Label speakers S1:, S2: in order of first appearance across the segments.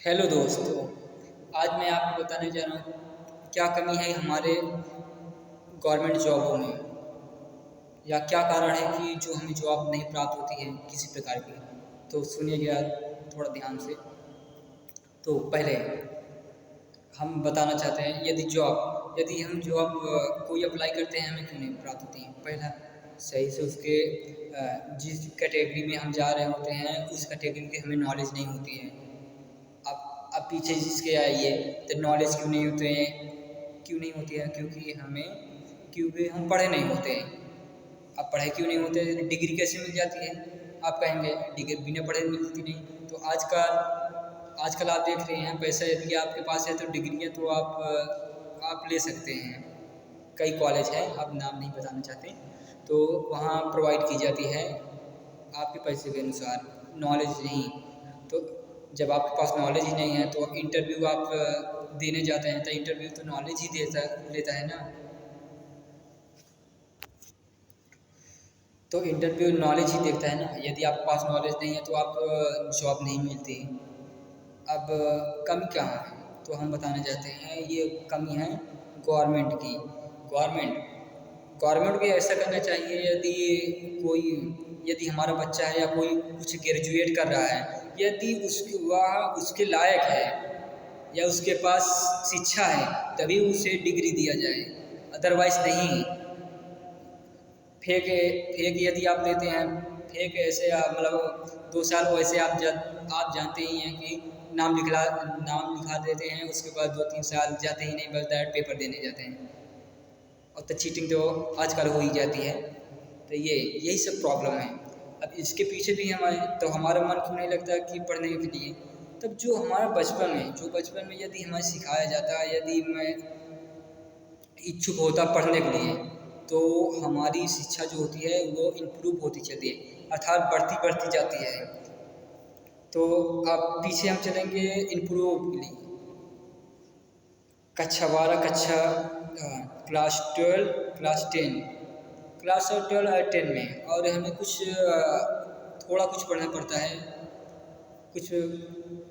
S1: Hello दोस्तों। आज मैं आपको बताने जा रहा हूँ क्या कमी है हमारे गवर्नमेंट जॉबों में, या क्या कारण है कि जो हमें जॉब नहीं प्राप्त होती है किसी प्रकार की। तो सुनिएगा थोड़ा ध्यान से। तो पहले हम बताना चाहते हैं, यदि हम जॉब कोई अप्लाई करते हैं हमें क्यों नहीं प्राप्त होती है। पहला, सही से उसके जिस कैटेगरी में हम जा रहे होते हैं उस कैटेगरी की हमें नॉलेज नहीं होती है। अब पीछे जिसके आइए तो नॉलेज क्यों नहीं होती है, क्योंकि हम पढ़े नहीं होते हैं। अब पढ़े क्यों नहीं होते, डिग्री कैसे मिल जाती है। आप कहेंगे डिग्री बिना पढ़े मिलती नहीं। तो आजकल आप देख रहे हैं, पैसा यदि आपके पास है तो डिग्रियाँ तो आप ले सकते हैं। कई कॉलेज हैं, आप नाम नहीं बताना चाहते, तो वहाँ प्रोवाइड की जाती है आपके पैसे के अनुसार, नॉलेज नहीं। तो जब आपके पास नॉलेज ही नहीं है तो इंटरव्यू आप देने जाते हैं तो इंटरव्यू तो नॉलेज ही लेता है ना। तो इंटरव्यू नॉलेज ही देखता है ना। यदि आपके पास नॉलेज नहीं है तो आप जॉब नहीं मिलती। अब कमी क्या है, तो हम बताना चाहते हैं ये कमी है गवर्नमेंट की। गवर्नमेंट को ऐसा करना चाहिए, यदि हमारा बच्चा है या कोई कुछ ग्रेजुएट कर रहा है, यदि वह उसके लायक है या उसके पास शिक्षा है तभी उसे डिग्री दिया जाए, अदरवाइज नहीं। फेक यदि आप लेते हैं, फेक ऐसे मतलब 2 साल वैसे आप जानते ही हैं कि नाम लिखा देते हैं, उसके बाद 2-3 साल जाते ही नहीं, बस डायरेक्ट पेपर देने जाते हैं। और तो चीटिंग तो आजकल हो ही जाती है। तो यही सब प्रॉब्लम है। अब इसके पीछे भी हमारा मन क्यों नहीं लगता कि पढ़ने के लिए। तब जो बचपन में यदि हमें सिखाया जाता, यदि मैं इच्छुक होता पढ़ने के लिए, तो हमारी शिक्षा जो होती है वो इम्प्रूव होती चलती है, अर्थात बढ़ती जाती है। तो अब पीछे हम चलेंगे इम्प्रूव के लिए। कक्षा 12, क्लास 12, क्लास 10, क्लास 12 और 10 में, और हमें थोड़ा कुछ पढ़ना पड़ता है, कुछ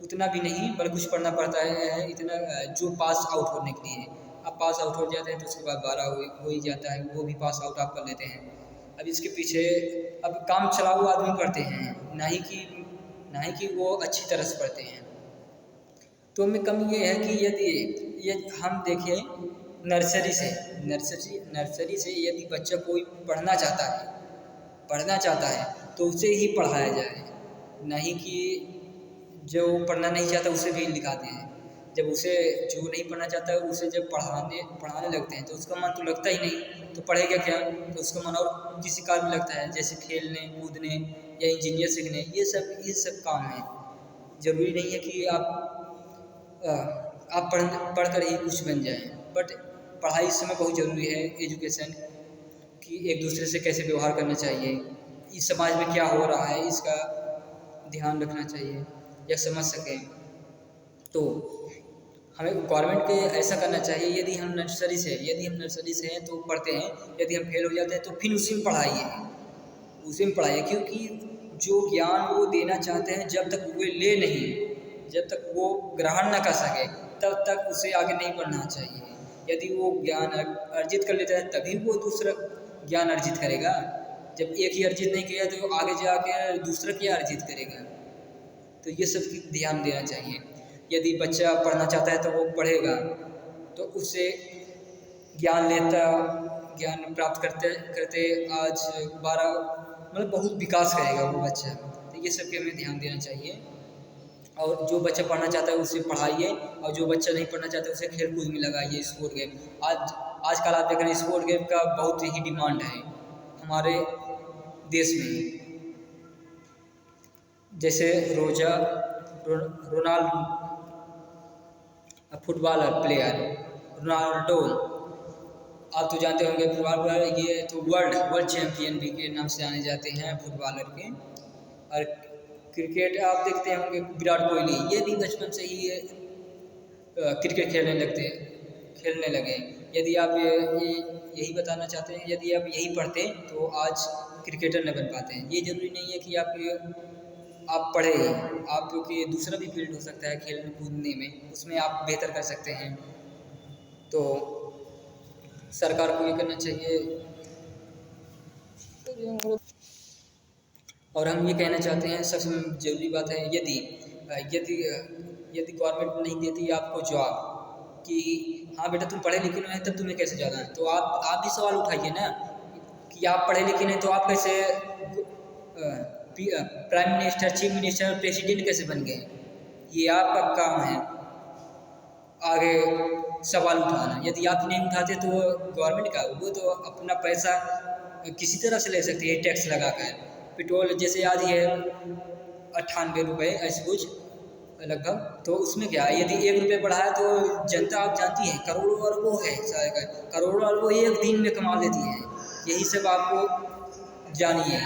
S1: उतना भी नहीं बल्कि कुछ पढ़ना पड़ता है इतना जो पास आउट होने के लिए। अब पास आउट हो जाते हैं तो उसके बाद 12 हो ही जाता है, वो भी पास आउट आप कर लेते हैं। अब इसके पीछे अब काम चलाऊ आदमी पढ़ते हैं, ना ही कि वो अच्छी तरह से पढ़ते हैं। तो हमें कमी ये है कि ये हम देखें नर्सरी से यदि बच्चा कोई पढ़ना चाहता है तो उसे ही पढ़ाया जाए, नहीं कि जो पढ़ना नहीं चाहता उसे भी लिखाते हैं। जब जो नहीं पढ़ना चाहता है उसे जब पढ़ाने लगते हैं तो उसका मन तो लगता ही नहीं, तो पढ़ेगा क्या। तो उसका मन और किसी कार्य में लगता है, जैसे खेलने कूदने या इंजीनियर सीखने। ये सब काम है। ज़रूरी नहीं है कि आप पढ़कर ही कुछ बन जाएं, बट पढ़ाई इस समय बहुत ज़रूरी है। एजुकेशन कि एक दूसरे से कैसे व्यवहार करना चाहिए, इस समाज में क्या हो रहा है इसका ध्यान रखना चाहिए या समझ सकें। तो हमें गवर्नमेंट के ऐसा करना चाहिए, यदि हम नर्सरी से हैं तो पढ़ते हैं, यदि हम फेल हो जाते हैं तो फिर उसी में पढ़ाइए, क्योंकि जो ज्ञान वो देना चाहते हैं जब तक वो ग्रहण न कर सके तब तक उसे आगे नहीं बढ़ना चाहिए। यदि वो ज्ञान अर्जित कर लेता है तभी वो दूसरा ज्ञान अर्जित करेगा। जब एक ही अर्जित नहीं किया तो आगे जाके दूसरा क्या अर्जित करेगा। तो ये सब की ध्यान देना चाहिए। यदि बच्चा पढ़ना चाहता है तो वो पढ़ेगा, तो उससे ज्ञान प्राप्त करते आज 12 मतलब बहुत विकास करेगा वो बच्चा। तो ये सब पे हमें ध्यान देना चाहिए। और जो बच्चा पढ़ना चाहता है उसे पढ़ाइए, और जो बच्चा नहीं पढ़ना चाहता है उसे खेल कूद में लगाइए, स्पोर्ट गेम। आजकल आप देख रहे हैं स्पोर्ट गेम का बहुत ही डिमांड है हमारे देश में। जैसे रोनाल्डो फुटबॉलर प्लेयर रोनाल्डो, आप तो जानते होंगे फुटबॉल प्लेयर, ये तो वर्ल्ड चैंपियन भी के नाम से जाने जाते हैं फुटबॉलर के। और क्रिकेट आप देखते होंगे विराट कोहली, ये भी बचपन से ही क्रिकेट खेलने लगे। यदि आप यही बताना चाहते हैं, यदि आप यही पढ़ते तो आज क्रिकेटर न बन पाते हैं। ये ज़रूरी नहीं है कि आप आप पढ़े, आप क्योंकि दूसरा भी फील्ड हो सकता है खेलने कूदने में, उसमें आप बेहतर कर सकते हैं। तो सरकार को ये करना चाहिए। और हम ये कहना चाहते हैं, सबसे ज़रूरी बात है, यदि यदि यदि गवर्नमेंट नहीं देती आपको जॉब कि हाँ बेटा तुम पढ़े लिखे नहीं तब तुम्हें कैसे जाना है, तो आप भी सवाल उठाइए ना कि आप पढ़े लिखे नहीं तो आप कैसे prime minister, chief minister, president कैसे बन गए। ये आपका काम है आगे सवाल उठाना। यदि आप नहीं उठाते तो गवर्नमेंट का, वो तो अपना पैसा किसी तरह से ले सकती है टैक्स लगा कर। पेट्रोल जैसे आज ही है 98 रुपये ऐसे कुछ लगभग, तो उसमें क्या है, यदि 1 रुपये बढ़ा है तो जनता आप जानती है करोड़ों अरबों है, करोड़ों अरबों एक दिन में कमा लेती है। यही सब आपको जानिए।